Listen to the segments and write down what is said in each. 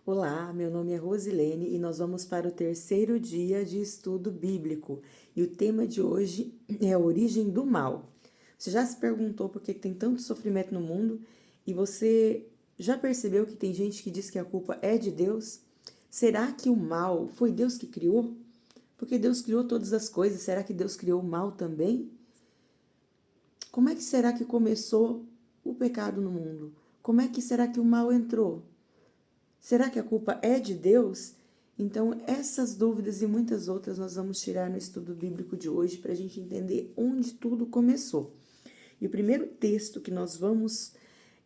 Olá, meu nome é Rosilene e nós vamos para o terceiro dia de estudo bíblico. E o tema de hoje é a origem do mal. Você já se perguntou por que tem tanto sofrimento no mundo? E você já percebeu que tem gente que diz que a culpa é de Deus? Será que o mal foi Deus que criou? Porque Deus criou todas as coisas, será que Deus criou o mal também? Como é que será que começou o pecado no mundo? Como é que será que o mal entrou? Será que a culpa é de Deus? Então, essas dúvidas e muitas outras nós vamos tirar no estudo bíblico de hoje para a gente entender onde tudo começou. E o primeiro texto que nós vamos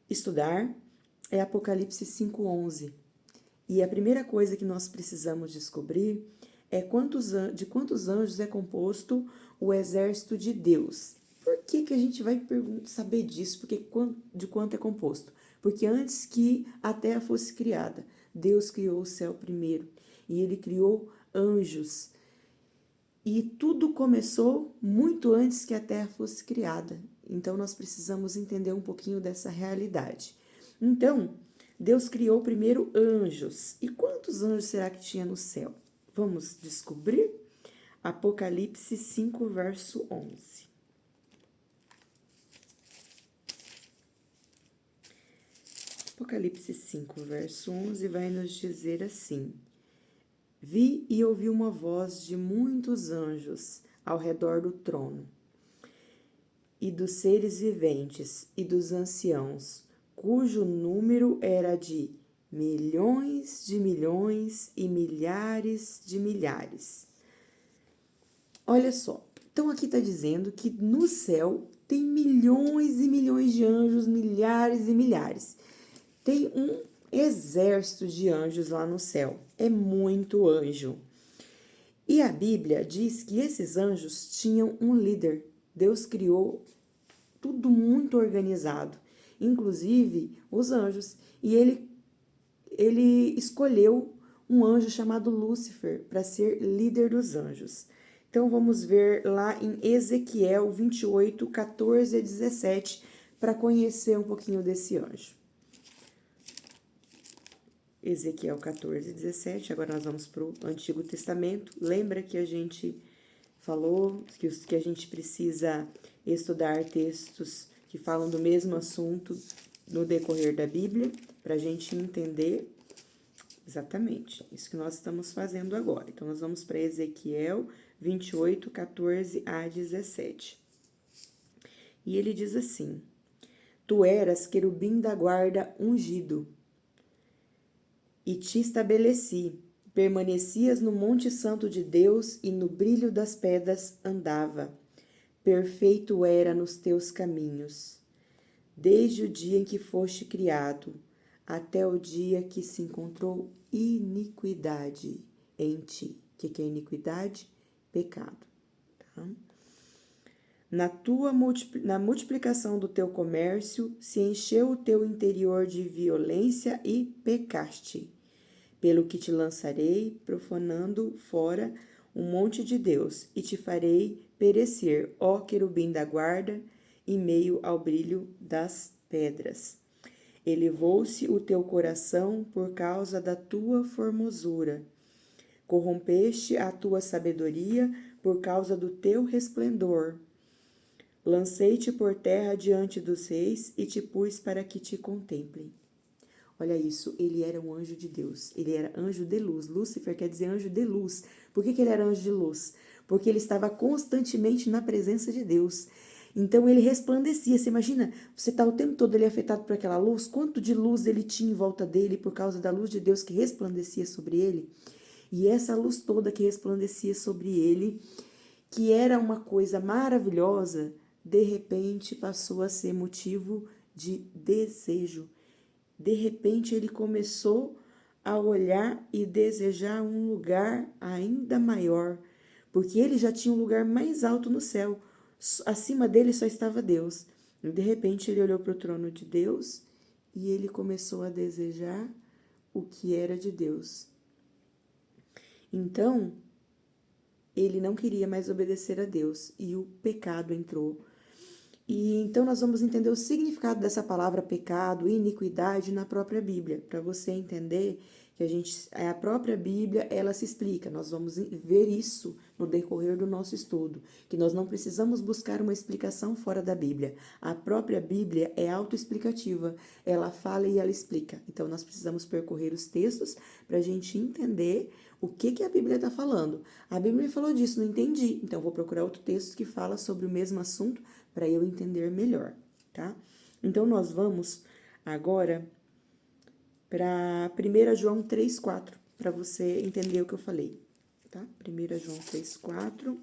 estudar é Apocalipse 5:11. E a primeira coisa que nós precisamos descobrir é de quantos anjos é composto o exército de Deus. Por que a gente vai saber disso? Porque de quanto é composto? Porque antes que a terra fosse criada, Deus criou o céu primeiro e ele criou anjos. E tudo começou muito antes que a terra fosse criada. Então nós precisamos entender um pouquinho dessa realidade. Então, Deus criou primeiro anjos. E quantos anjos será que tinha no céu? Vamos descobrir? Apocalipse 5, verso 11. Apocalipse 5, verso 11 vai nos dizer assim: Vi e ouvi uma voz de muitos anjos ao redor do trono, e dos seres viventes e dos anciãos, cujo número era de milhões e milhares de milhares. Olha só, então aqui está dizendo que no céu tem milhões e milhões de anjos, milhares e milhares. Tem um exército de anjos lá no céu. É muito anjo. E a Bíblia diz que esses anjos tinham um líder. Deus criou tudo muito organizado, inclusive os anjos. E ele escolheu um anjo chamado Lúcifer para ser líder dos anjos. Então vamos ver lá em Ezequiel 28, 14 a 17, para conhecer um pouquinho desse anjo. Ezequiel 14, 17, agora nós vamos para o Antigo Testamento. Lembra que a gente falou que a gente precisa estudar textos que falam do mesmo assunto no decorrer da Bíblia, para a gente entender exatamente isso que nós estamos fazendo agora. Então, nós vamos para Ezequiel 28, 14 a 17. E ele diz assim: Tu eras querubim da guarda ungido, e te estabeleci. Permanecias no monte santo de Deus e no brilho das pedras andava. Perfeito era nos teus caminhos, desde o dia em que foste criado, até o dia que se encontrou iniquidade em ti. O que é iniquidade? Pecado. Tá? Na multiplicação do teu comércio, se encheu o teu interior de violência e pecaste. Pelo que te lançarei, profanando fora um monte de Deus, e te farei perecer, ó querubim da guarda, em meio ao brilho das pedras. Elevou-se o teu coração por causa da tua formosura. Corrompeste a tua sabedoria por causa do teu resplendor. Lancei-te por terra diante dos reis e te pus para que te contemplem. Olha isso, ele era um anjo de Deus, ele era anjo de luz. Lúcifer quer dizer anjo de luz. Por que ele era anjo de luz? Porque ele estava constantemente na presença de Deus. Então ele resplandecia. Você imagina, você está o tempo todo ali afetado por aquela luz, quanto de luz ele tinha em volta dele por causa da luz de Deus que resplandecia sobre ele. E essa luz toda que resplandecia sobre ele, que era uma coisa maravilhosa, de repente passou a ser motivo de desejo. De repente ele começou a olhar e desejar um lugar ainda maior, porque ele já tinha um lugar mais alto no céu. Acima dele só estava Deus. E de repente ele olhou para o trono de Deus e ele começou a desejar o que era de Deus. Então, ele não queria mais obedecer a Deus e o pecado entrou. E então nós vamos entender o significado dessa palavra pecado, iniquidade na própria Bíblia, para você entender que a própria Bíblia, ela se explica. Nós vamos ver isso no decorrer do nosso estudo, que nós não precisamos buscar uma explicação fora da Bíblia. A própria Bíblia é autoexplicativa, ela fala e ela explica. Então, nós precisamos percorrer os textos para a gente entender o que a Bíblia está falando. A Bíblia me falou disso, não entendi. Então, vou procurar outro texto que fala sobre o mesmo assunto para eu entender melhor, tá? Então, nós vamos agora para 1 João 3,4, para você entender o que eu falei, tá? 1 João 3,4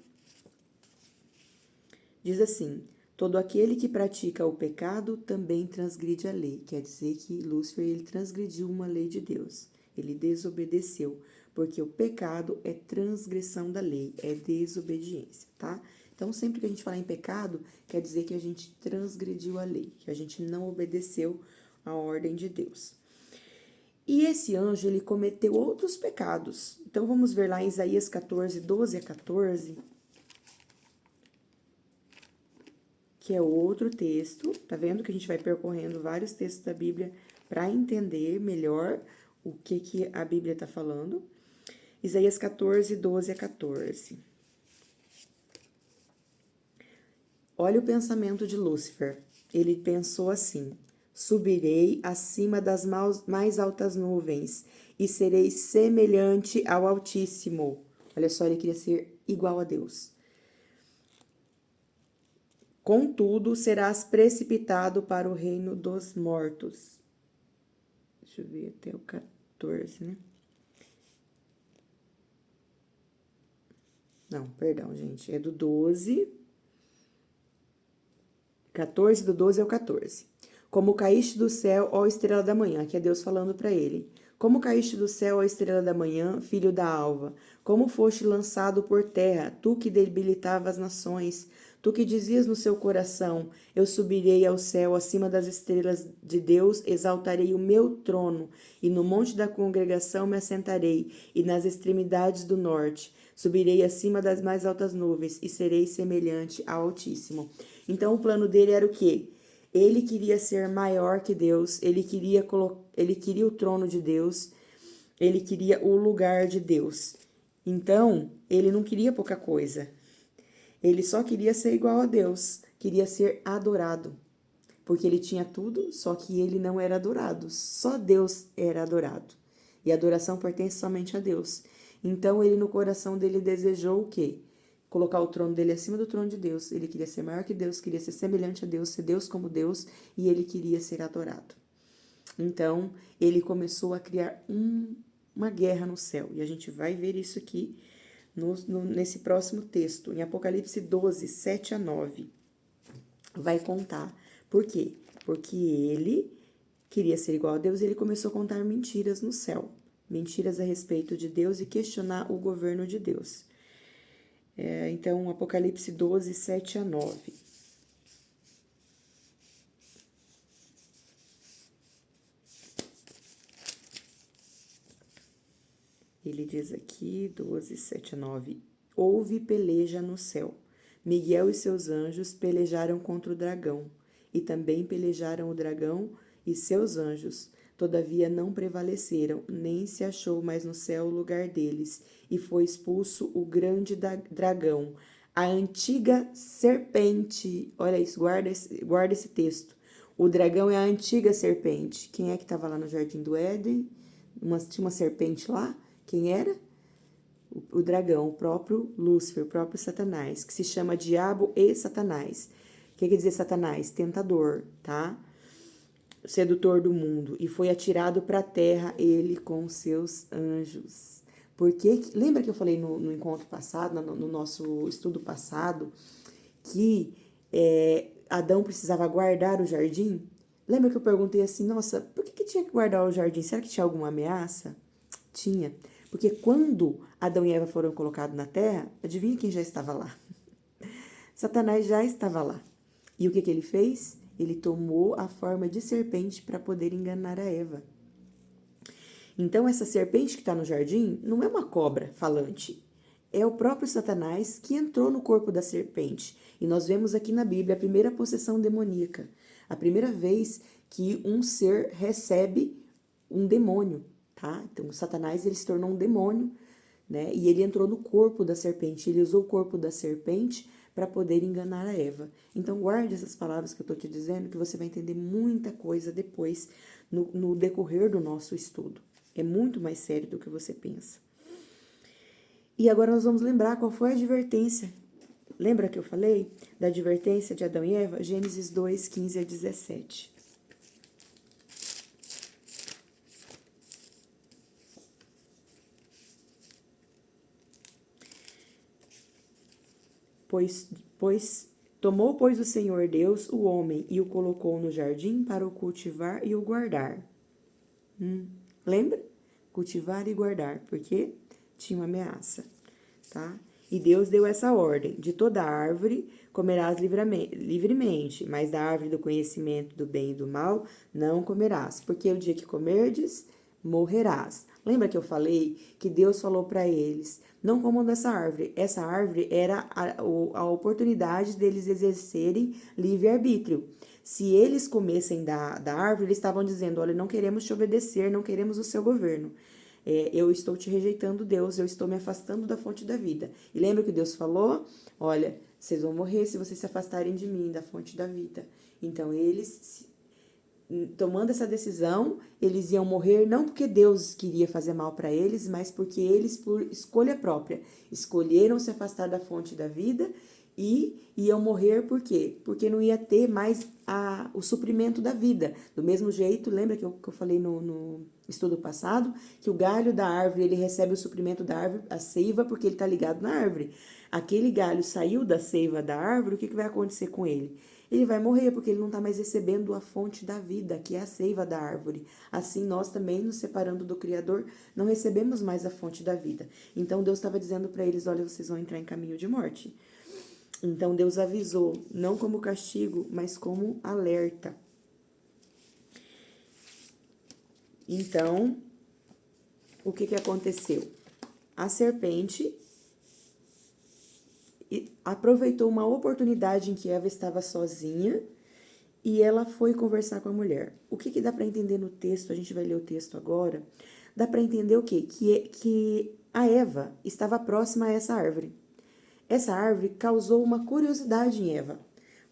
diz assim: todo aquele que pratica o pecado também transgride a lei. Quer dizer que Lúcifer, ele transgrediu uma lei de Deus, ele desobedeceu, porque o pecado é transgressão da lei, é desobediência, tá? Então, sempre que a gente fala em pecado, quer dizer que a gente transgrediu a lei, que a gente não obedeceu a ordem de Deus. E esse anjo, ele cometeu outros pecados. Então, vamos ver lá em Isaías 14, 12 a 14, que é outro texto. Tá vendo que a gente vai percorrendo vários textos da Bíblia para entender melhor o que a Bíblia está falando. Isaías 14, 12 a 14. Olha o pensamento de Lúcifer. Ele pensou assim: subirei acima das mais altas nuvens e serei semelhante ao Altíssimo. Olha só, ele queria ser igual a Deus. Contudo, serás precipitado para o reino dos mortos. Deixa eu ver até o 14, né? Não, perdão, gente. É do 12. 14, do 12 ao 14. Como caíste do céu, ó estrela da manhã, que é Deus falando para ele. Como caíste do céu, ó estrela da manhã, filho da alva. Como foste lançado por terra, tu que debilitava as nações. Tu que dizias no seu coração: eu subirei ao céu, acima das estrelas de Deus, exaltarei o meu trono, e no monte da congregação me assentarei, e nas extremidades do norte. Subirei acima das mais altas nuvens, e serei semelhante ao Altíssimo. Então, o plano dele era o quê? Ele queria ser maior que Deus, ele queria o trono de Deus, ele queria o lugar de Deus. Então, ele não queria pouca coisa. Ele só queria ser igual a Deus, queria ser adorado. Porque ele tinha tudo, só que ele não era adorado. Só Deus era adorado. E a adoração pertence somente a Deus. Então, ele no coração dele desejou o quê? Colocar o trono dele acima do trono de Deus. Ele queria ser maior que Deus, queria ser semelhante a Deus, ser Deus como Deus, e ele queria ser adorado. Então, ele começou a criar uma guerra no céu. E a gente vai ver isso aqui nesse próximo texto, em Apocalipse 12, 7 a 9. Vai contar. Por quê? Porque ele queria ser igual a Deus e ele começou a contar mentiras no céu. Mentiras a respeito de Deus e questionar o governo de Deus. Então, Apocalipse 12, 7 a 9. Ele diz aqui, 12, 7 a 9. Houve peleja no céu. Miguel e seus anjos pelejaram contra o dragão, e também pelejaram o dragão e seus anjos. Todavia não prevaleceram, nem se achou mais no céu o lugar deles, e foi expulso o grande dragão, a antiga serpente. Olha isso, guarda esse texto. O dragão é a antiga serpente. Quem é que estava lá no Jardim do Éden? Tinha uma serpente lá? Quem era? O dragão, o próprio Lúcifer, o próprio Satanás, que se chama Diabo e Satanás. O que quer dizer Satanás? Tentador, tá? Sedutor do mundo. E foi atirado para a terra, ele com seus anjos. Porque, lembra que eu falei no encontro passado, no nosso estudo passado, que Adão precisava guardar o jardim? Lembra que eu perguntei assim, nossa, por que tinha que guardar o jardim? Será que tinha alguma ameaça? Tinha. Porque quando Adão e Eva foram colocados na terra, adivinha quem já estava lá? Satanás já estava lá. E o que ele fez? Ele tomou a forma de serpente para poder enganar a Eva. Então, essa serpente que está no jardim não é uma cobra falante. É o próprio Satanás que entrou no corpo da serpente. E nós vemos aqui na Bíblia a primeira possessão demoníaca. A primeira vez que um ser recebe um demônio. tá? Então, Satanás, ele se tornou um demônio, né? E ele entrou no corpo da serpente, ele usou o corpo da serpente para poder enganar a Eva. Então, guarde essas palavras que eu estou te dizendo, que você vai entender muita coisa depois, no decorrer do nosso estudo. É muito mais sério do que você pensa. E agora nós vamos lembrar qual foi a advertência. Lembra que eu falei da advertência de Adão e Eva? Gênesis 2, 15 a 17. Tomou, pois, o Senhor Deus o homem e o colocou no jardim para o cultivar e o guardar. Lembra? Cultivar e guardar, porque tinha uma ameaça, tá? E Deus deu essa ordem: de toda árvore comerás livremente, mas da árvore do conhecimento do bem e do mal não comerás, porque o dia que comerdes, morrerás. Lembra que eu falei que Deus falou para eles: não comam dessa árvore. Essa árvore era a oportunidade deles exercerem livre-arbítrio. Se eles comessem da árvore, eles estavam dizendo: olha, não queremos te obedecer, não queremos o seu governo. Eu estou te rejeitando, Deus, eu estou me afastando da fonte da vida. E lembra que Deus falou? Olha, vocês vão morrer se vocês se afastarem de mim, da fonte da vida. Então, eles, tomando essa decisão, eles iam morrer não porque Deus queria fazer mal para eles, mas porque eles, por escolha própria, escolheram se afastar da fonte da vida e iam morrer por quê? Porque não ia ter mais o suprimento da vida. Do mesmo jeito, lembra que eu falei no estudo passado, que o galho da árvore, ele recebe o suprimento da árvore, a seiva, porque ele está ligado na árvore. Aquele galho saiu da seiva da árvore, o que vai acontecer com ele? Ele vai morrer, porque ele não está mais recebendo a fonte da vida, que é a seiva da árvore. Assim, nós também, nos separando do Criador, não recebemos mais a fonte da vida. Então, Deus estava dizendo para eles: olha, vocês vão entrar em caminho de morte. Então, Deus avisou, não como castigo, mas como alerta. Então, o que aconteceu? A serpente aproveitou uma oportunidade em que Eva estava sozinha e ela foi conversar com a mulher. O que dá para entender no texto? A gente vai ler o texto agora. Dá para entender o quê? Que a Eva estava próxima a essa árvore. Essa árvore causou uma curiosidade em Eva,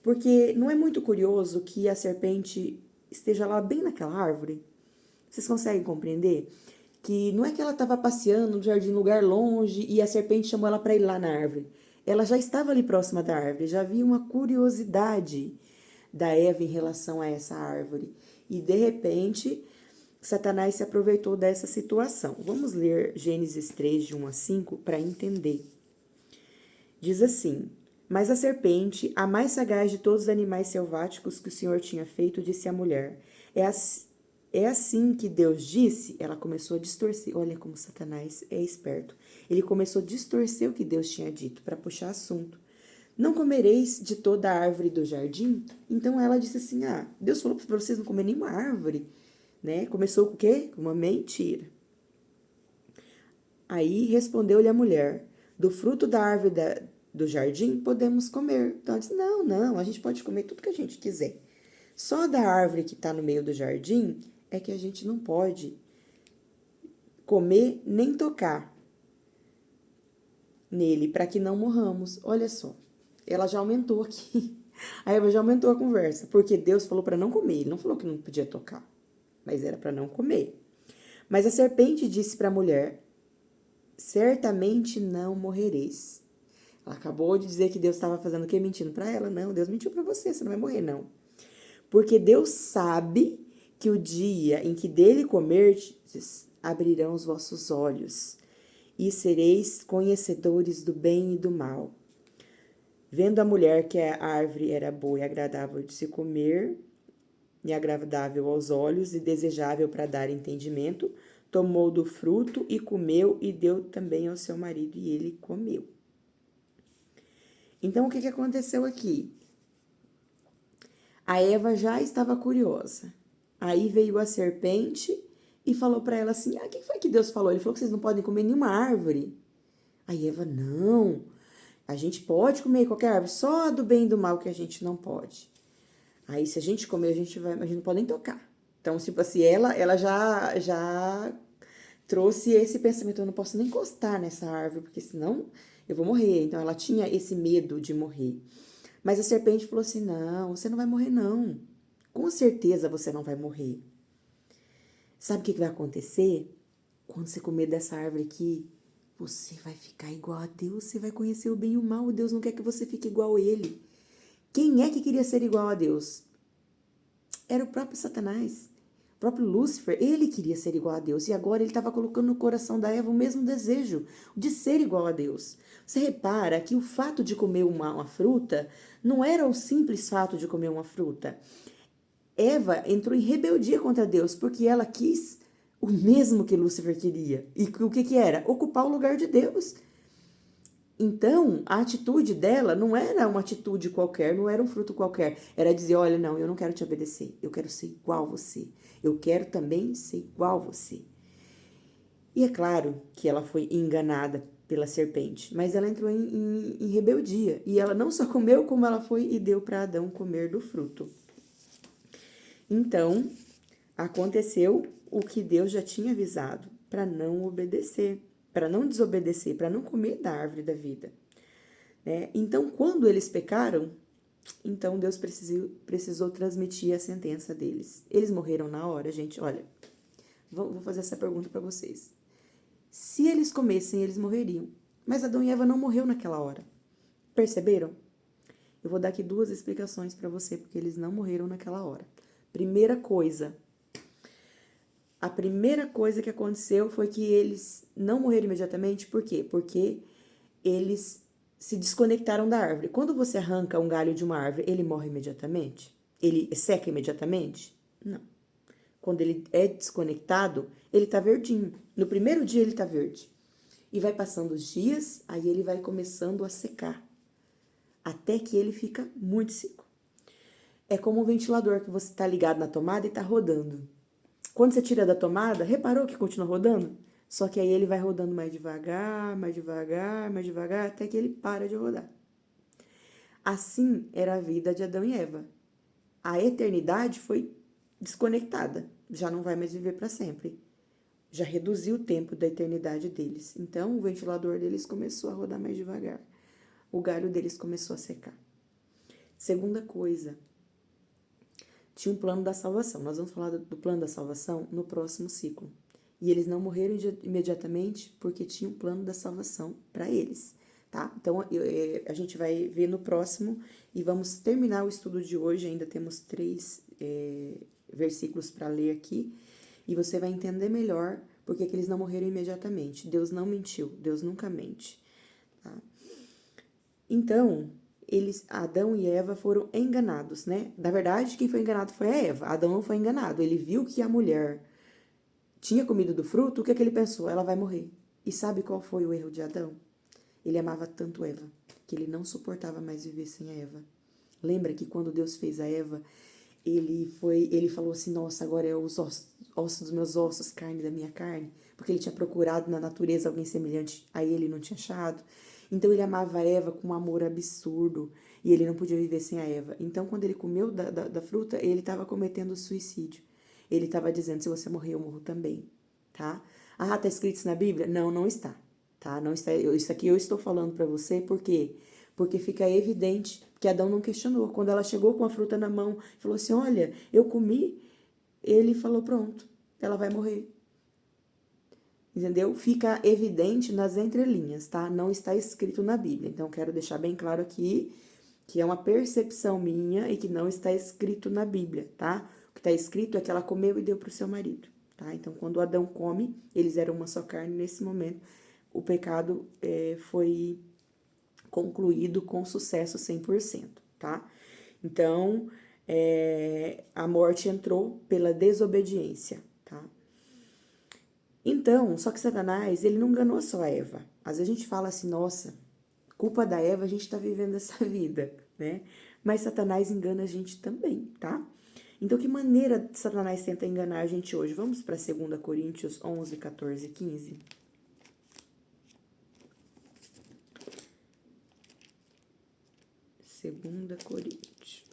porque não é muito curioso que a serpente esteja lá bem naquela árvore? Vocês conseguem compreender? Que não é que ela estava passeando no jardim, em lugar longe, e a serpente chamou ela para ir lá na árvore. Ela já estava ali próxima da árvore, já havia uma curiosidade da Eva em relação a essa árvore. E, de repente, Satanás se aproveitou dessa situação. Vamos ler Gênesis 3, de 1 a 5, para entender. Diz assim: mas a serpente, a mais sagaz de todos os animais selváticos que o Senhor tinha feito, disse à mulher: é assim que Deus disse? Ela começou a distorcer. Olha como Satanás é esperto. Ele começou a distorcer o que Deus tinha dito para puxar assunto. Não comereis de toda a árvore do jardim? Então ela disse assim: Deus falou para vocês não comerem nenhuma árvore, né? Começou com o quê? Com uma mentira. Aí respondeu-lhe a mulher: do fruto da árvore do jardim podemos comer. Então ela disse: não, a gente pode comer tudo que a gente quiser. Só da árvore que está no meio do jardim é que a gente não pode comer nem tocar nele, para que não morramos. Olha só, ela já aumentou aqui. A Eva já aumentou a conversa, porque Deus falou para não comer. Ele não falou que não podia tocar, mas era para não comer. Mas a serpente disse para a mulher: certamente não morrereis. Ela acabou de dizer que Deus estava fazendo o quê? Mentindo para ela? Não, Deus mentiu para você, você não vai morrer, não. Porque Deus sabe que o dia em que dele comerdes, abrirão os vossos olhos, e sereis conhecedores do bem e do mal. Vendo a mulher que a árvore era boa e agradável de se comer, e agradável aos olhos, e desejável para dar entendimento, tomou do fruto e comeu, e deu também ao seu marido, e ele comeu. Então, o que aconteceu aqui? A Eva já estava curiosa. Aí veio a serpente e falou para ela assim: o que foi que Deus falou? Ele falou que vocês não podem comer nenhuma árvore. Aí Eva: não, a gente pode comer qualquer árvore, só do bem e do mal que a gente não pode. Aí se a gente comer, a gente não pode nem tocar. Então, tipo assim, ela já trouxe esse pensamento, eu não posso nem encostar nessa árvore, porque senão eu vou morrer. Então ela tinha esse medo de morrer. Mas a serpente falou assim: não, você não vai morrer, não. Com certeza você não vai morrer. Sabe o que vai acontecer? Quando você comer dessa árvore aqui, você vai ficar igual a Deus, você vai conhecer o bem e o mal. Deus não quer que você fique igual a Ele. Quem é que queria ser igual a Deus? Era o próprio Satanás. O próprio Lúcifer, ele queria ser igual a Deus. E agora ele estava colocando no coração da Eva o mesmo desejo de ser igual a Deus. Você repara que o fato de comer uma fruta não era o simples fato de comer uma fruta. Eva entrou em rebeldia contra Deus porque ela quis o mesmo que Lúcifer queria. E o que era? Ocupar o lugar de Deus. Então, a atitude dela não era uma atitude qualquer, não era um fruto qualquer. Era dizer, olha, não, eu não quero te obedecer. Eu quero ser igual a você. Eu quero também ser igual a você. E é claro que ela foi enganada pela serpente, mas ela entrou em rebeldia. E ela não só comeu, como ela foi e deu para Adão comer do fruto. Então, aconteceu o que Deus já tinha avisado, para não obedecer, para não desobedecer, para não comer da árvore da vida. Né? Então, quando eles pecaram, então Deus precisou transmitir a sentença deles. Eles morreram na hora, gente. Olha, vou fazer essa pergunta para vocês. Se eles comessem, eles morreriam. Mas Adão e Eva não morreu naquela hora. Perceberam? Eu vou dar aqui 2 explicações para você, porque eles não morreram naquela hora. A primeira coisa que aconteceu foi que eles não morreram imediatamente. Por quê? Porque eles se desconectaram da árvore. Quando você arranca um galho de uma árvore, ele morre imediatamente? Ele seca imediatamente? Não. Quando ele é desconectado, ele tá verdinho. No primeiro dia ele tá verde. E vai passando os dias, aí ele vai começando a secar. Até que ele fica muito seco. É como um ventilador que você tá ligado na tomada e tá rodando. Quando você tira da tomada, reparou que continua rodando? Só que aí ele vai rodando mais devagar, mais devagar, mais devagar, até que ele para de rodar. Assim era a vida de Adão e Eva. A eternidade foi desconectada, já não vai mais viver para sempre. Já reduziu o tempo da eternidade deles. Então, o ventilador deles começou a rodar mais devagar. O galho deles começou a secar. Segunda coisa, tinha um plano da salvação. Nós vamos falar do plano da salvação no próximo ciclo. E eles não morreram imediatamente porque tinha um plano da salvação para eles, tá? Então, a gente vai ver no próximo e vamos terminar o estudo de hoje. Ainda temos 3 versículos para ler aqui. E você vai entender melhor porque que eles não morreram imediatamente. Deus não mentiu, Deus nunca mente, tá? Então, Adão e Eva foram enganados, né? Na verdade, quem foi enganado foi a Eva. Adão não foi enganado. Ele viu que a mulher tinha comido do fruto, o que ele pensou? Ela vai morrer. E sabe qual foi o erro de Adão? Ele amava tanto Eva, que ele não suportava mais viver sem a Eva. Lembra que quando Deus fez a Eva, ele falou assim, nossa, agora é os ossos dos meus ossos, carne da minha carne, porque ele tinha procurado na natureza alguém semelhante a ele e não tinha achado. Então ele amava a Eva com um amor absurdo e ele não podia viver sem a Eva. Então quando ele comeu da fruta, ele estava cometendo suicídio. Ele estava dizendo, se você morrer, eu morro também, tá? Ah, tá escrito isso na Bíblia? Não, não está, tá? Não está. Isso aqui eu estou falando para você porque fica evidente que Adão não questionou. Quando ela chegou com a fruta na mão, falou assim, olha, eu comi, ele falou, pronto, ela vai morrer. Entendeu? Fica evidente nas entrelinhas, tá? Não está escrito na Bíblia. Então, quero deixar bem claro aqui que é uma percepção minha e que não está escrito na Bíblia, tá? O que está escrito é que ela comeu e deu para o seu marido, tá? Então, quando Adão come, eles eram uma só carne. Nesse momento, o pecado foi concluído com sucesso 100%, tá? Então, a morte entrou pela desobediência, tá? Então, só que Satanás, ele não enganou só a Eva. Às vezes a gente fala assim, nossa, culpa da Eva, a gente tá vivendo essa vida, né? Mas Satanás engana a gente também, tá? Então, que maneira Satanás tenta enganar a gente hoje? Vamos para 2 Coríntios 11, 14 e 15. Segunda Coríntios.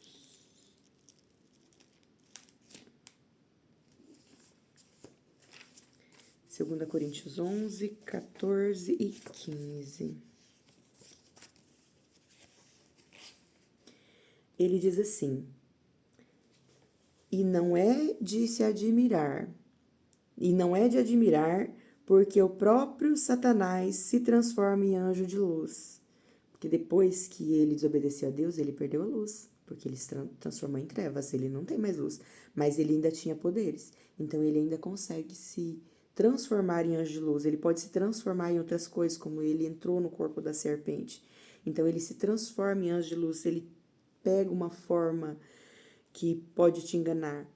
2 Coríntios 11, 14 e 15. Ele diz assim: e não é de se admirar, porque o próprio Satanás se transforma em anjo de luz. Porque depois que ele desobedeceu a Deus, ele perdeu a luz, porque ele se transformou em trevas, ele não tem mais luz, mas ele ainda tinha poderes. Então ele ainda consegue se transformar em anjo de luz, ele pode se transformar em outras coisas, como ele entrou no corpo da serpente. Então ele se transforma em anjo de luz, ele pega uma forma que pode te enganar.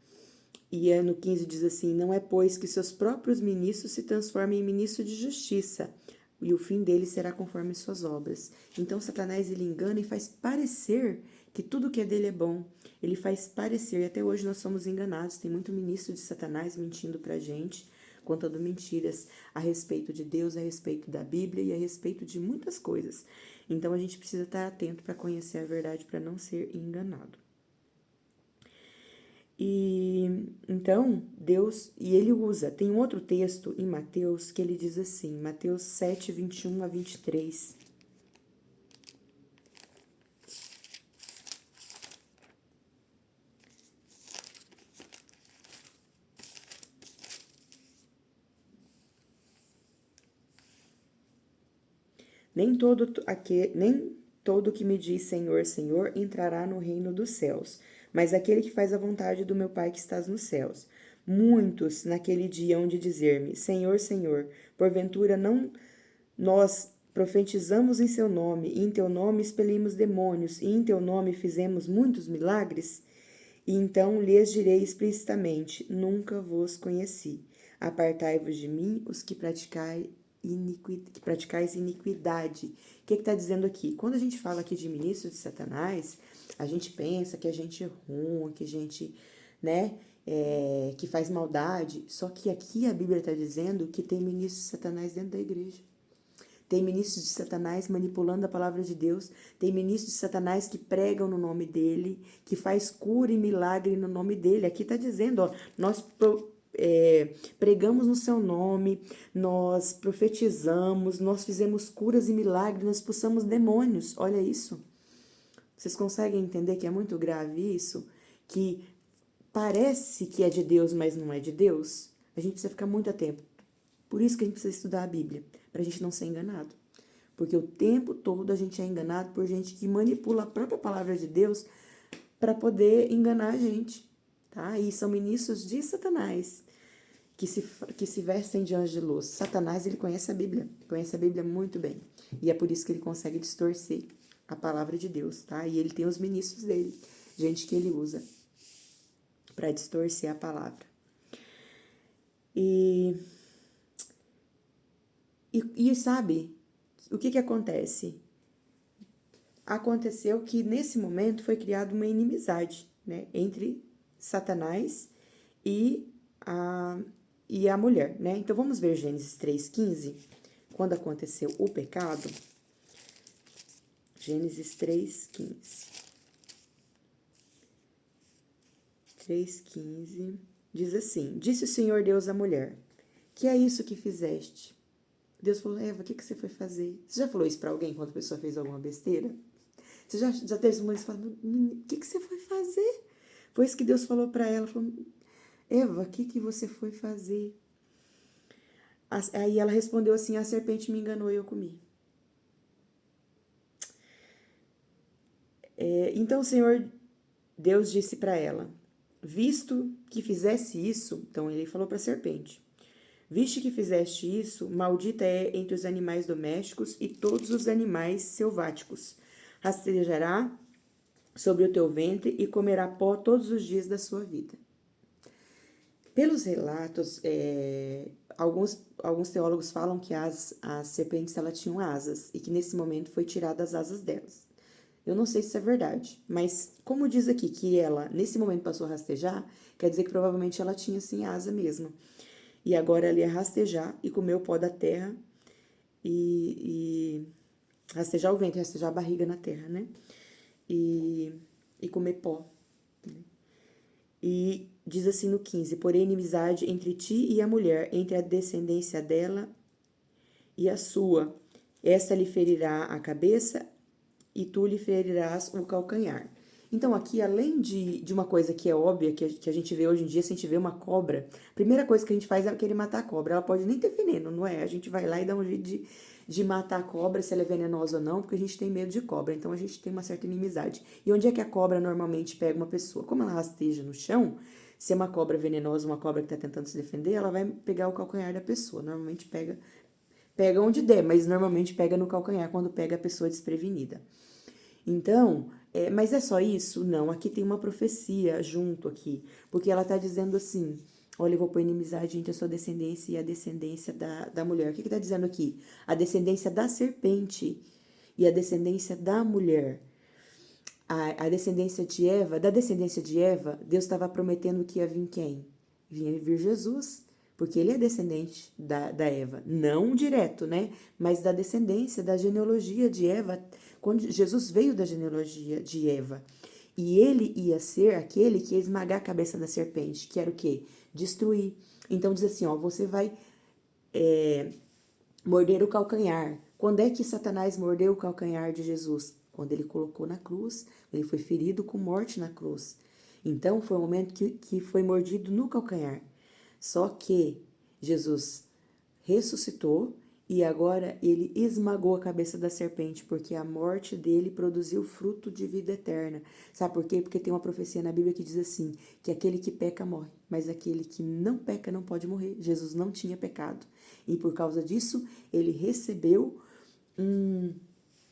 E no 15 diz assim: não é pois que seus próprios ministros se transformem em ministros de justiça, e o fim deles será conforme suas obras. Então Satanás ele engana e faz parecer que tudo que é dele é bom. Ele faz parecer, e até hoje nós somos enganados. Tem muito ministro de Satanás mentindo pra gente, contando mentiras a respeito de Deus, a respeito da Bíblia e a respeito de muitas coisas. Então a gente precisa estar atento para conhecer a verdade, para não ser enganado. E então Deus, e ele usa, tem um outro texto em Mateus que ele diz assim, Mateus 7, 21 a 23. Nem todo que me diz Senhor, Senhor entrará no reino dos céus, mas aquele que faz a vontade do meu Pai que estás nos céus. Muitos naquele dia hão de dizer-me, Senhor, Senhor, porventura não nós profetizamos em seu nome, e em teu nome expelimos demônios, e em teu nome fizemos muitos milagres? E então lhes direi explicitamente, nunca vos conheci. Apartai-vos de mim, os que praticais iniquidade. O que está dizendo aqui? Quando a gente fala aqui de ministro de Satanás, a gente pensa que a gente é ruim, que a gente, né, que faz maldade. Só que aqui a Bíblia está dizendo que tem ministro de Satanás dentro da igreja. Tem ministros de Satanás manipulando a palavra de Deus. Tem ministros de Satanás que pregam no nome dele, que faz cura e milagre no nome dele. Aqui está dizendo, ó, nós pregamos no seu nome, nós profetizamos, nós fizemos curas e milagres, nós expulsamos demônios. Olha isso. Vocês conseguem entender que é muito grave isso? Que parece que é de Deus, mas não é de Deus? A gente precisa ficar muito atento. Por isso que a gente precisa estudar a Bíblia, para a gente não ser enganado. Porque o tempo todo a gente é enganado por gente que manipula a própria palavra de Deus para poder enganar a gente, tá? E são ministros de Satanás que se vestem de anjo de luz. Satanás, ele conhece a Bíblia muito bem. E é por isso que ele consegue distorcer a palavra de Deus, tá? E ele tem os ministros dele, gente que ele usa para distorcer a palavra. E sabe, o que acontece? Aconteceu que nesse momento foi criada uma inimizade, né, entre Satanás e a mulher, né? Então vamos ver Gênesis 3:15, quando aconteceu o pecado. Gênesis 3:15. 3:15 diz assim: Disse o Senhor Deus à mulher: Que é isso que fizeste? Deus falou: Eva, o que você foi fazer? Você já falou isso pra alguém quando a pessoa fez alguma besteira? Você já teve uma vez falando: O que você foi fazer? Foi isso que Deus falou pra ela: falou, Eva, o que você foi fazer? Aí ela respondeu assim: A serpente me enganou e eu comi. Então o Senhor Deus disse pra ela: Visto que fizesse isso, então ele falou pra serpente: Viste que fizeste isso, maldita é entre os animais domésticos e todos os animais selváticos. Rastejará sobre o teu ventre e comerá pó todos os dias da sua vida. Pelos relatos, alguns teólogos falam que as serpentes elas tinham asas e que nesse momento foi tiradas as asas delas. Eu não sei se isso é verdade, mas como diz aqui que ela nesse momento passou a rastejar, quer dizer que provavelmente ela tinha sim asa mesmo. E agora ela ia rastejar e comer o pó da terra e rastejar o ventre, rastejar a barriga na terra, né? E comer pó. Né? E diz assim no 15: porém, inimizade entre ti e a mulher, entre a descendência dela e a sua. Esta lhe ferirá a cabeça e tu lhe ferirás o calcanhar. Então, aqui, além de uma coisa que é óbvia, que a gente vê hoje em dia, se a gente vê uma cobra, a primeira coisa que a gente faz é querer matar a cobra. Ela pode nem ter veneno, não é? A gente vai lá e dá um jeito de matar a cobra, se ela é venenosa ou não, porque a gente tem medo de cobra. Então, a gente tem uma certa inimizade. E onde é que a cobra normalmente pega uma pessoa? Como ela rasteja no chão, se é uma cobra venenosa, uma cobra que está tentando se defender, ela vai pegar o calcanhar da pessoa. Normalmente pega onde der, mas normalmente pega no calcanhar quando pega a pessoa desprevenida. Então, mas é só isso? Não, aqui tem uma profecia junto aqui, porque ela está dizendo assim, olha, eu vou pôr inimizade entre a sua descendência e a descendência da mulher. O que está dizendo aqui? A descendência da serpente e a descendência da mulher. A descendência de Eva, da descendência de Eva, Deus estava prometendo que ia vir quem? Vinha vir Jesus, porque ele é descendente da Eva. Não direto, né? Mas da descendência, da genealogia de Eva, quando Jesus veio da genealogia de Eva. E ele ia ser aquele que ia esmagar a cabeça da serpente, que era o quê? Destruir. Então diz assim, ó, você vai morder o calcanhar. Quando é que Satanás mordeu o calcanhar de Jesus? Quando ele colocou na cruz, ele foi ferido com morte na cruz. Então, foi o momento que foi mordido no calcanhar. Só que Jesus ressuscitou e agora ele esmagou a cabeça da serpente, porque a morte dele produziu fruto de vida eterna. Sabe por quê? Porque tem uma profecia na Bíblia que diz assim, que aquele que peca morre, mas aquele que não peca não pode morrer. Jesus não tinha pecado. E por causa disso, ele recebeu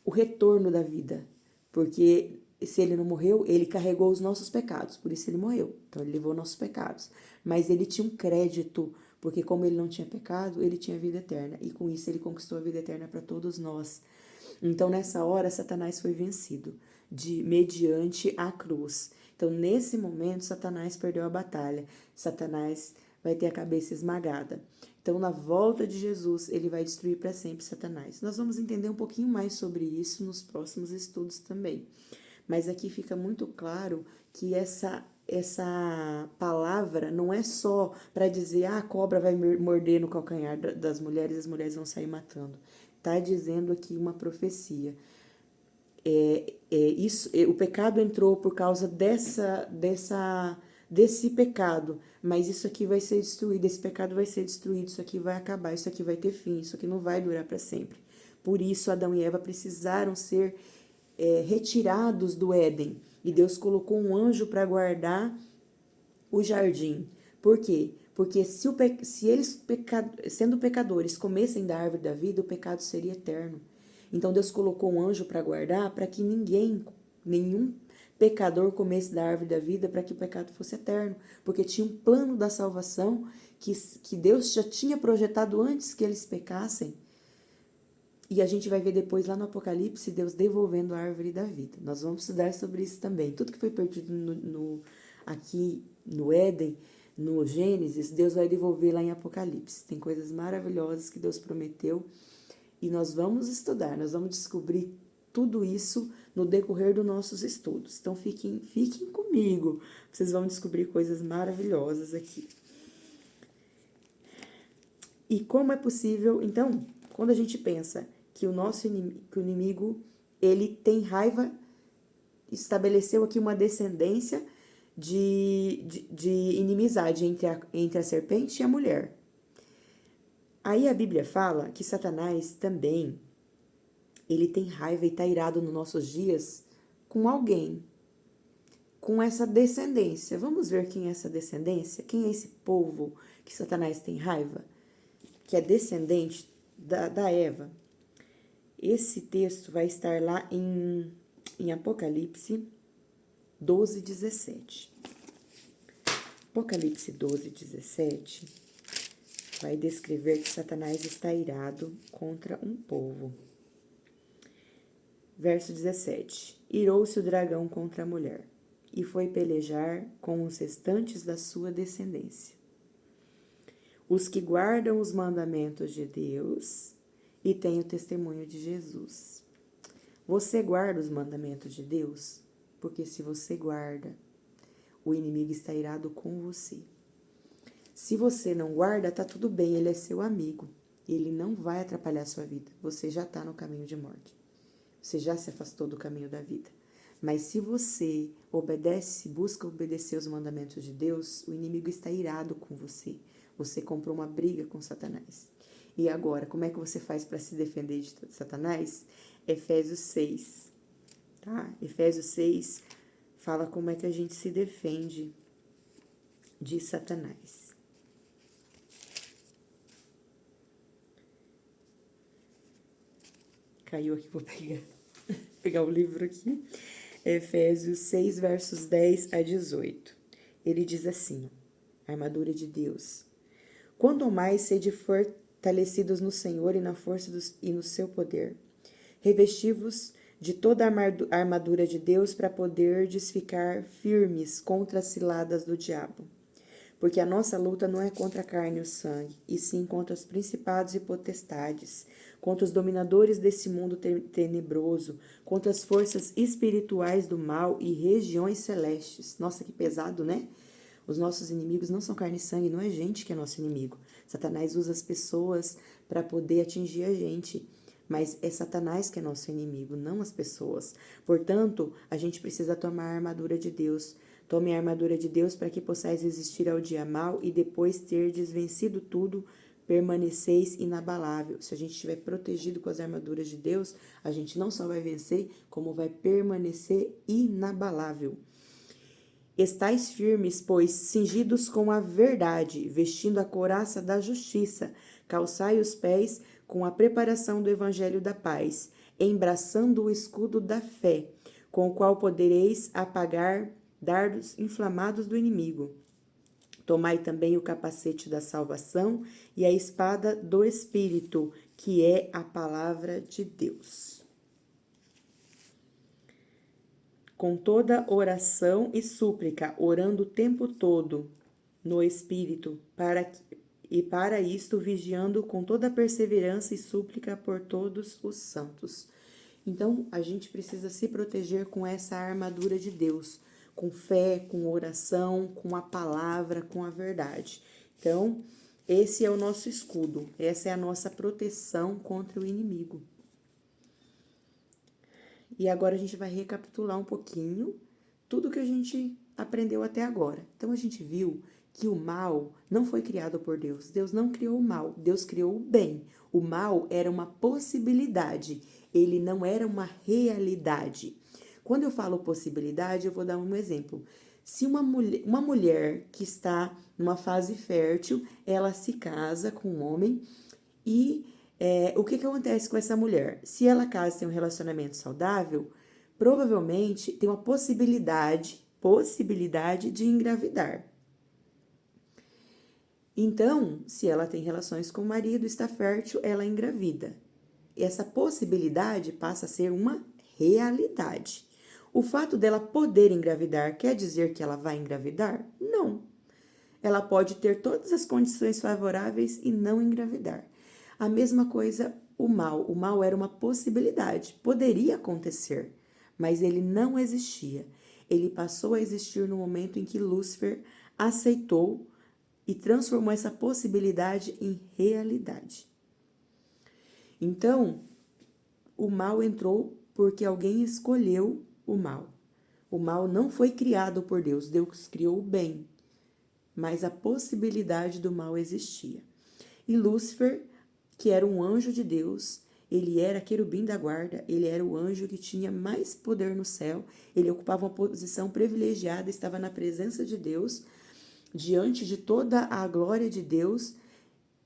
o retorno da vida. Porque se ele não morreu, ele carregou os nossos pecados, por isso ele morreu. Então ele levou nossos pecados. Mas ele tinha um crédito, porque como ele não tinha pecado, ele tinha vida eterna. E com isso ele conquistou a vida eterna para todos nós. Então nessa hora Satanás foi vencido, mediante a cruz. Então nesse momento Satanás perdeu a batalha. Satanás vai ter a cabeça esmagada. Então, na volta de Jesus, ele vai destruir para sempre Satanás. Nós vamos entender um pouquinho mais sobre isso nos próximos estudos também. Mas aqui fica muito claro que essa palavra não é só para dizer a cobra vai morder no calcanhar das mulheres, as mulheres vão sair matando. Está dizendo aqui uma profecia. O pecado entrou por causa desse pecado, mas isso aqui vai ser destruído, esse pecado vai ser destruído, isso aqui vai acabar, isso aqui vai ter fim, isso aqui não vai durar para sempre. Por isso, Adão e Eva precisaram ser retirados do Éden, e Deus colocou um anjo para guardar o jardim. Por quê? Porque se eles, sendo pecadores, comessem da árvore da vida, o pecado seria eterno. Então Deus colocou um anjo para guardar, para que nenhum pecador comesse da árvore da vida, para que o pecado fosse eterno. Porque tinha um plano da salvação que Deus já tinha projetado antes que eles pecassem. E a gente vai ver depois lá no Apocalipse Deus devolvendo a árvore da vida. Nós vamos estudar sobre isso também. Tudo que foi perdido aqui no Éden, no Gênesis, Deus vai devolver lá em Apocalipse. Tem coisas maravilhosas que Deus prometeu e nós vamos estudar, nós vamos descobrir tudo isso no decorrer dos nossos estudos. Então fiquem comigo, vocês vão descobrir coisas maravilhosas aqui. E como é possível, então, quando a gente pensa que o inimigo, ele tem raiva, estabeleceu aqui uma descendência de inimizade entre a serpente e a mulher. Aí a Bíblia fala que Satanás também, ele tem raiva e está irado nos nossos dias com alguém, com essa descendência. Vamos ver quem é essa descendência? Quem é esse povo que Satanás tem raiva? Que é descendente da Eva. Esse texto vai estar lá em Apocalipse 12, 17. Apocalipse 12, 17 vai descrever que Satanás está irado contra um povo. Verso 17. Irou-se o dragão contra a mulher, e foi pelejar com os restantes da sua descendência, os que guardam os mandamentos de Deus e têm o testemunho de Jesus. Você guarda os mandamentos de Deus? Porque se você guarda, o inimigo está irado com você. Se você não guarda, tá tudo bem, ele é seu amigo. Ele não vai atrapalhar a sua vida. Você já está no caminho de morte. Você já se afastou do caminho da vida. Mas se você obedece, busca obedecer os mandamentos de Deus, o inimigo está irado com você. Você comprou uma briga com Satanás. E agora, como é que você faz para se defender de Satanás? Efésios 6, tá? Efésios 6 fala como é que a gente se defende de Satanás. Caiu aqui, vou pegar o livro aqui. Efésios 6, versos 10 a 18. Ele diz assim, armadura de Deus. Quanto mais sede fortalecidos no Senhor e na força e no seu poder. Revesti-vos de toda a armadura de Deus para poderdes ficar firmes contra as ciladas do diabo. Porque a nossa luta não é contra a carne e o sangue, e sim contra os principados e potestades, contra os dominadores desse mundo tenebroso, contra as forças espirituais do mal e regiões celestes. Nossa, que pesado, né? Os nossos inimigos não são carne e sangue, não é gente que é nosso inimigo. Satanás usa as pessoas para poder atingir a gente, mas é Satanás que é nosso inimigo, não as pessoas. Portanto, a gente precisa tomar a armadura de Deus. Tome a armadura de Deus para que possais resistir ao dia mau e depois terdes vencido tudo, permaneceis inabalável. Se a gente estiver protegido com as armaduras de Deus, a gente não só vai vencer, como vai permanecer inabalável. Estais firmes, pois, cingidos com a verdade, vestindo a couraça da justiça, calçai os pés com a preparação do evangelho da paz, embraçando o escudo da fé, com o qual podereis apagar dardos inflamados do inimigo. Tomai também o capacete da salvação e a espada do Espírito, que é a palavra de Deus. Com toda oração e súplica, orando o tempo todo no Espírito, para isto vigiando com toda perseverança e súplica por todos os santos. Então, a gente precisa se proteger com essa armadura de Deus, com fé, com oração, com a palavra, com a verdade. Então, esse é o nosso escudo, essa é a nossa proteção contra o inimigo. E agora a gente vai recapitular um pouquinho tudo que a gente aprendeu até agora. Então, a gente viu que o mal não foi criado por Deus. Deus não criou o mal, Deus criou o bem. O mal era uma possibilidade, ele não era uma realidade. Quando eu falo possibilidade, eu vou dar um exemplo. Se uma mulher que está numa fase fértil, ela se casa com um homem e o que acontece com essa mulher? Se ela casa e tem um relacionamento saudável, provavelmente tem uma possibilidade de engravidar. Então, se ela tem relações com o marido, está fértil, ela engravida. Essa possibilidade passa a ser uma realidade. O fato dela poder engravidar quer dizer que ela vai engravidar? Não. Ela pode ter todas as condições favoráveis e não engravidar. A mesma coisa o mal. O mal era uma possibilidade, poderia acontecer, mas ele não existia. Ele passou a existir no momento em que Lúcifer aceitou e transformou essa possibilidade em realidade. Então, o mal entrou porque alguém escolheu o mal. O mal não foi criado por Deus, Deus criou o bem, mas a possibilidade do mal existia. E Lúcifer, que era um anjo de Deus, ele era querubim da guarda, ele era o anjo que tinha mais poder no céu, ele ocupava uma posição privilegiada, estava na presença de Deus, diante de toda a glória de Deus.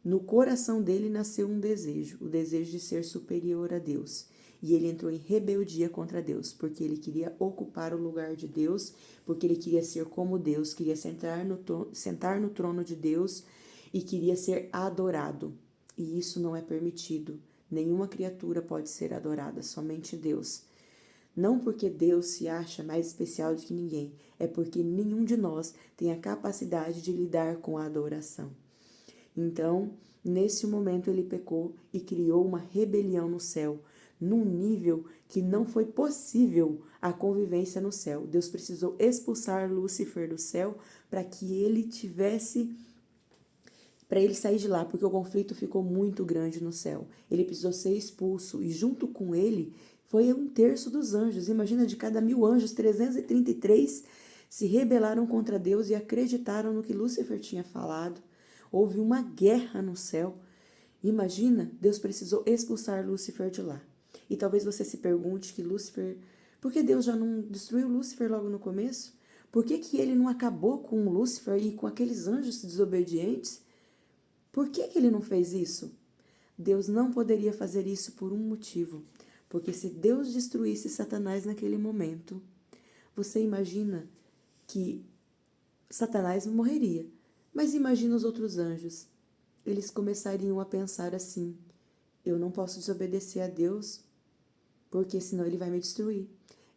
No coração dele nasceu um desejo, o desejo de ser superior a Deus. E ele entrou em rebeldia contra Deus, porque ele queria ocupar o lugar de Deus, porque ele queria ser como Deus, queria sentar no trono de Deus e queria ser adorado. E isso não é permitido. Nenhuma criatura pode ser adorada, somente Deus. Não porque Deus se acha mais especial do que ninguém, é porque nenhum de nós tem a capacidade de lidar com a adoração. Então, nesse momento ele pecou e criou uma rebelião no céu, num nível que não foi possível a convivência no céu. Deus precisou expulsar Lúcifer do céu para que ele tivesse, para ele sair de lá, porque o conflito ficou muito grande no céu. Ele precisou ser expulso e junto com ele foi 1/3 dos anjos. Imagina, de cada 1000 anjos, 333 se rebelaram contra Deus e acreditaram no que Lúcifer tinha falado. Houve uma guerra no céu. Imagina, Deus precisou expulsar Lúcifer de lá. E talvez você se pergunte que Lúcifer, por que Deus já não destruiu Lúcifer logo no começo? Por que que ele não acabou com Lúcifer e com aqueles anjos desobedientes? Por que que ele não fez isso? Deus não poderia fazer isso por um motivo. Porque se Deus destruísse Satanás naquele momento, você imagina que Satanás morreria. Mas imagina os outros anjos. Eles começariam a pensar assim: eu não posso desobedecer a Deus, porque senão ele vai me destruir.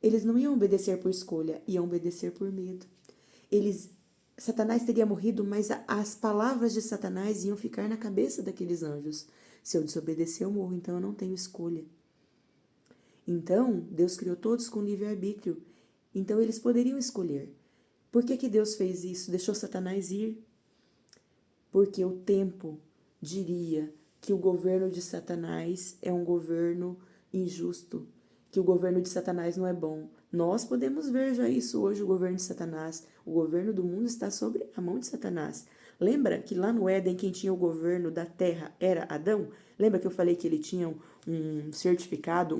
Eles não iam obedecer por escolha, iam obedecer por medo. Satanás teria morrido, mas as palavras de Satanás iam ficar na cabeça daqueles anjos. Se eu desobedecer, eu morro, então eu não tenho escolha. Então, Deus criou todos com livre-arbítrio. Então, eles poderiam escolher. Por que que Deus fez isso? Deixou Satanás ir? Porque o tempo diria que o governo de Satanás é um governo injusto, que o governo de Satanás não é bom. Nós podemos ver já isso hoje, o governo de Satanás. O governo do mundo está sobre a mão de Satanás. Lembra que lá no Éden quem tinha o governo da terra era Adão? Lembra que eu falei que ele tinha um certificado,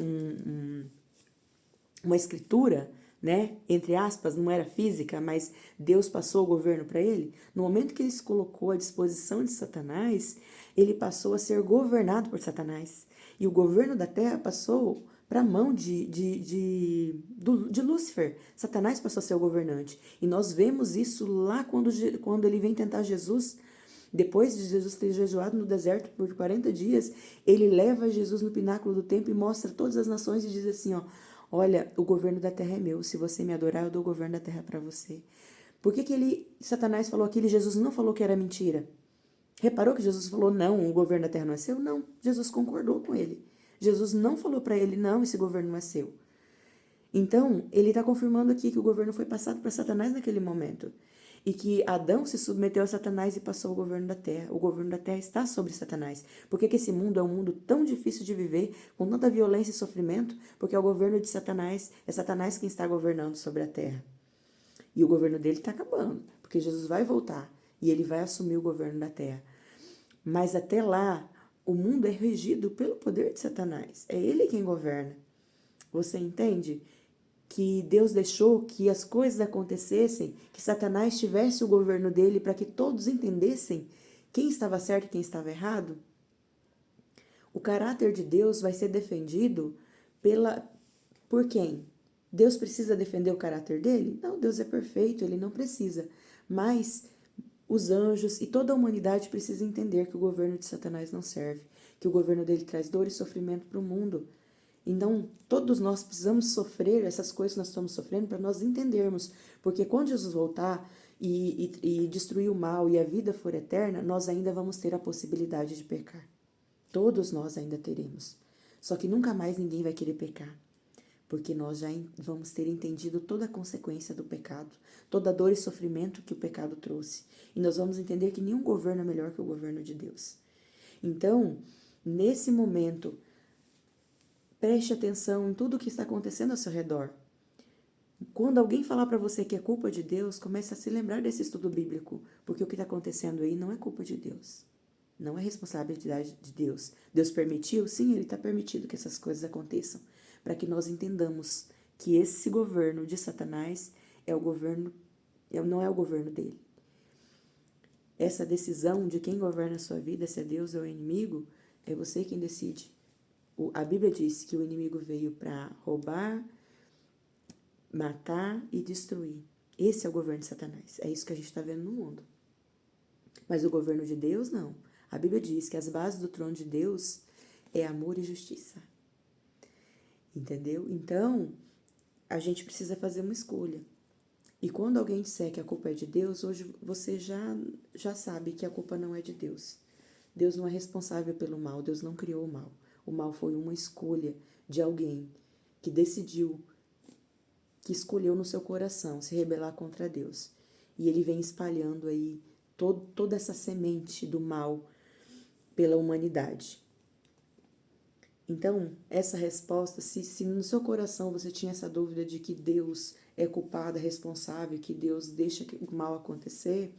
uma escritura, né? Entre aspas, não era física, mas Deus passou o governo para ele. No momento que ele se colocou à disposição de Satanás, ele passou a ser governado por Satanás. E o governo da terra passou para a mão de Lúcifer. Satanás passou a ser o governante. E nós vemos isso lá quando ele vem tentar Jesus. Depois de Jesus ter jejuado no deserto por 40 dias, ele leva Jesus no pináculo do templo e mostra todas as nações e diz assim, ó: olha, o governo da terra é meu. Se você me adorar, eu dou o governo da terra para você. Por que Satanás falou aquilo e Jesus não falou que era mentira? Reparou que Jesus falou, não, o governo da terra não é seu? Não, Jesus concordou com ele. Jesus não falou para ele, não, esse governo não é seu. Então, ele está confirmando aqui que o governo foi passado para Satanás naquele momento. E que Adão se submeteu a Satanás e passou o governo da terra. O governo da terra está sobre Satanás. Por que esse mundo é um mundo tão difícil de viver, com tanta violência e sofrimento? Porque é o governo de Satanás, é Satanás quem está governando sobre a terra. E o governo dele está acabando, porque Jesus vai voltar e ele vai assumir o governo da terra. Mas até lá, o mundo é regido pelo poder de Satanás. É ele quem governa. Você entende? Que Deus deixou que as coisas acontecessem, que Satanás tivesse o governo dele para que todos entendessem quem estava certo e quem estava errado? O caráter de Deus vai ser defendido por quem? Deus precisa defender o caráter dele? Não, Deus é perfeito, ele não precisa. Mas os anjos e toda a humanidade precisa entender que o governo de Satanás não serve, que o governo dele traz dor e sofrimento para o mundo. Então, todos nós precisamos sofrer essas coisas que nós estamos sofrendo para nós entendermos. Porque quando Jesus voltar e destruir o mal e a vida for eterna, nós ainda vamos ter a possibilidade de pecar. Todos nós ainda teremos. Só que nunca mais ninguém vai querer pecar. Porque nós já vamos ter entendido toda a consequência do pecado, toda a dor e sofrimento que o pecado trouxe. E nós vamos entender que nenhum governo é melhor que o governo de Deus. Então, nesse momento, preste atenção em tudo o que está acontecendo ao seu redor. Quando alguém falar para você que é culpa de Deus, comece a se lembrar desse estudo bíblico, porque o que está acontecendo aí não é culpa de Deus. Não é responsabilidade de Deus. Deus permitiu? Sim, Ele está permitindo que essas coisas aconteçam, para que nós entendamos que esse governo de Satanás é o governo, não é o governo dele. Essa decisão de quem governa a sua vida, se é Deus ou é o inimigo, é você quem decide. A Bíblia diz que o inimigo veio para roubar, matar e destruir. Esse é o governo de Satanás. É isso que a gente está vendo no mundo. Mas o governo de Deus, não. A Bíblia diz que as bases do trono de Deus é amor e justiça. Entendeu? Então, a gente precisa fazer uma escolha. E quando alguém disser que a culpa é de Deus, hoje você já sabe que a culpa não é de Deus. Deus não é responsável pelo mal, Deus não criou o mal. O mal foi uma escolha de alguém que decidiu, que escolheu no seu coração se rebelar contra Deus. E ele vem espalhando aí toda essa semente do mal pela humanidade. Então, essa resposta, se no seu coração você tinha essa dúvida de que Deus é culpado, é responsável, que Deus deixa o mal acontecer,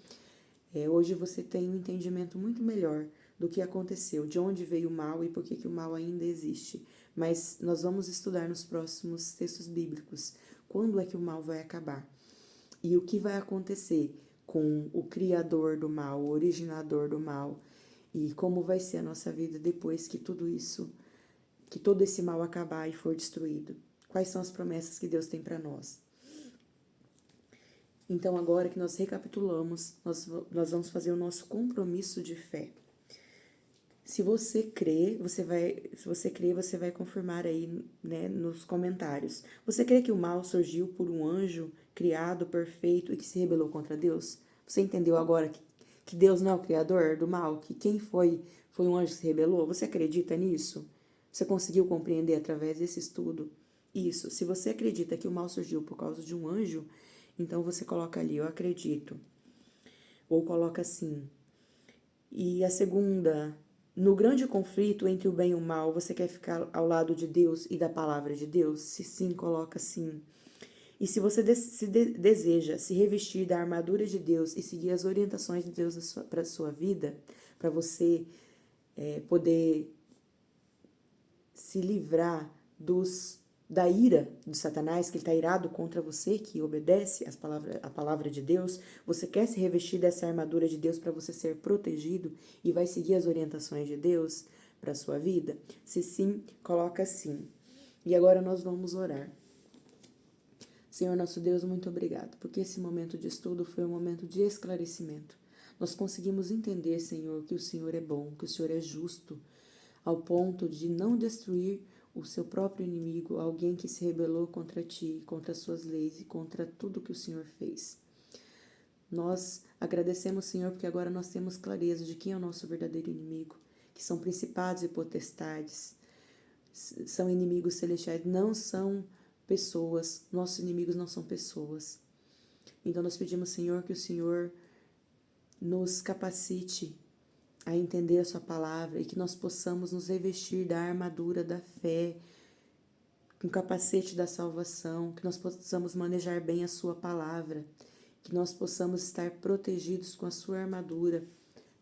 hoje você tem um entendimento muito melhor do que aconteceu, de onde veio o mal e por que o mal ainda existe. Mas nós vamos estudar nos próximos textos bíblicos quando é que o mal vai acabar e o que vai acontecer com o criador do mal, o originador do mal, e como vai ser a nossa vida depois que tudo isso, que todo esse mal acabar e for destruído. Quais são as promessas que Deus tem para nós? Então, agora que nós recapitulamos, nós vamos fazer o nosso compromisso de fé. Se você crê, você vai confirmar aí, né, nos comentários. Você crê que o mal surgiu por um anjo criado, perfeito e que se rebelou contra Deus? Você entendeu agora que Deus não é o criador do mal? Que quem foi um anjo que se rebelou? Você acredita nisso? Você conseguiu compreender através desse estudo isso? Se você acredita que o mal surgiu por causa de um anjo, então você coloca ali, eu acredito. Ou coloca assim. E a segunda, no grande conflito entre o bem e o mal, você quer ficar ao lado de Deus e da palavra de Deus? Se sim, coloca sim. E se você deseja se revestir da armadura de Deus e seguir as orientações de Deus para a sua vida, para você poder se livrar da ira de Satanás, que ele está irado contra você, que obedece a palavra de Deus, você quer se revestir dessa armadura de Deus para você ser protegido e vai seguir as orientações de Deus para a sua vida? Se sim, coloca sim. E agora nós vamos orar. Senhor nosso Deus, muito obrigado, porque esse momento de estudo foi um momento de esclarecimento. Nós conseguimos entender, Senhor, que o Senhor é bom, que o Senhor é justo, ao ponto de não destruir o seu próprio inimigo, alguém que se rebelou contra ti, contra as suas leis e contra tudo que o Senhor fez. Nós agradecemos, Senhor, porque agora nós temos clareza de quem é o nosso verdadeiro inimigo, que são principados e potestades, são inimigos celestiais, não são pessoas, nossos inimigos não são pessoas. Então nós pedimos, Senhor, que o Senhor nos capacite a entender a sua palavra e que nós possamos nos revestir da armadura da fé, com o capacete da salvação, que nós possamos manejar bem a sua palavra, que nós possamos estar protegidos com a sua armadura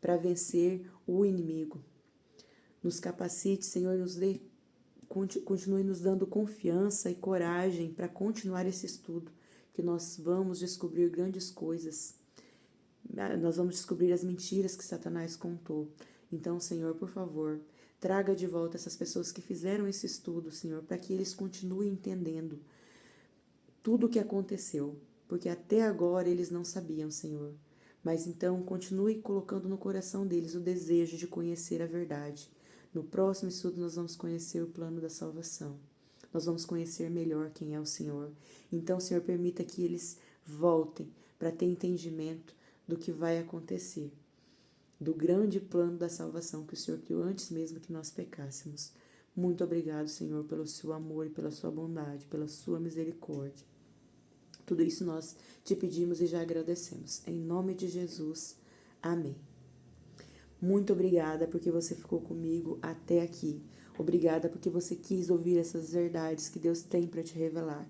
para vencer o inimigo. Nos capacite, Senhor, continue nos dando confiança e coragem para continuar esse estudo, que nós vamos descobrir grandes coisas. Nós vamos descobrir as mentiras que Satanás contou. Então, Senhor, por favor, traga de volta essas pessoas que fizeram esse estudo, Senhor, para que eles continuem entendendo tudo o que aconteceu, porque até agora eles não sabiam, Senhor. Mas então, continue colocando no coração deles o desejo de conhecer a verdade. No próximo estudo, nós vamos conhecer o plano da salvação. Nós vamos conhecer melhor quem é o Senhor. Então, Senhor, permita que eles voltem para ter entendimento do que vai acontecer, do grande plano da salvação que o Senhor criou antes mesmo que nós pecássemos. Muito obrigado, Senhor, pelo seu amor e pela sua bondade, pela sua misericórdia. Tudo isso nós te pedimos e já agradecemos. Em nome de Jesus. Amém. Muito obrigada porque você ficou comigo até aqui. Obrigada porque você quis ouvir essas verdades que Deus tem para te revelar.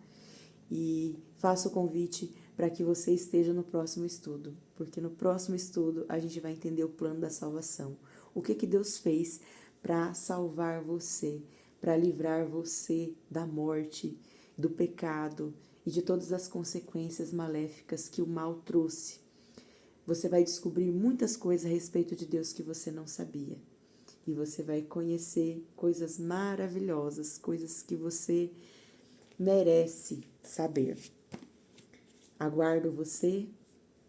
E faço o convite para que você esteja no próximo estudo, porque no próximo estudo a gente vai entender o plano da salvação. O que Deus fez para salvar você, para livrar você da morte, do pecado e de todas as consequências maléficas que o mal trouxe. Você vai descobrir muitas coisas a respeito de Deus que você não sabia. E você vai conhecer coisas maravilhosas, coisas que você merece saber. Aguardo você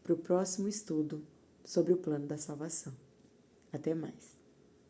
para o próximo estudo sobre o plano da salvação. Até mais.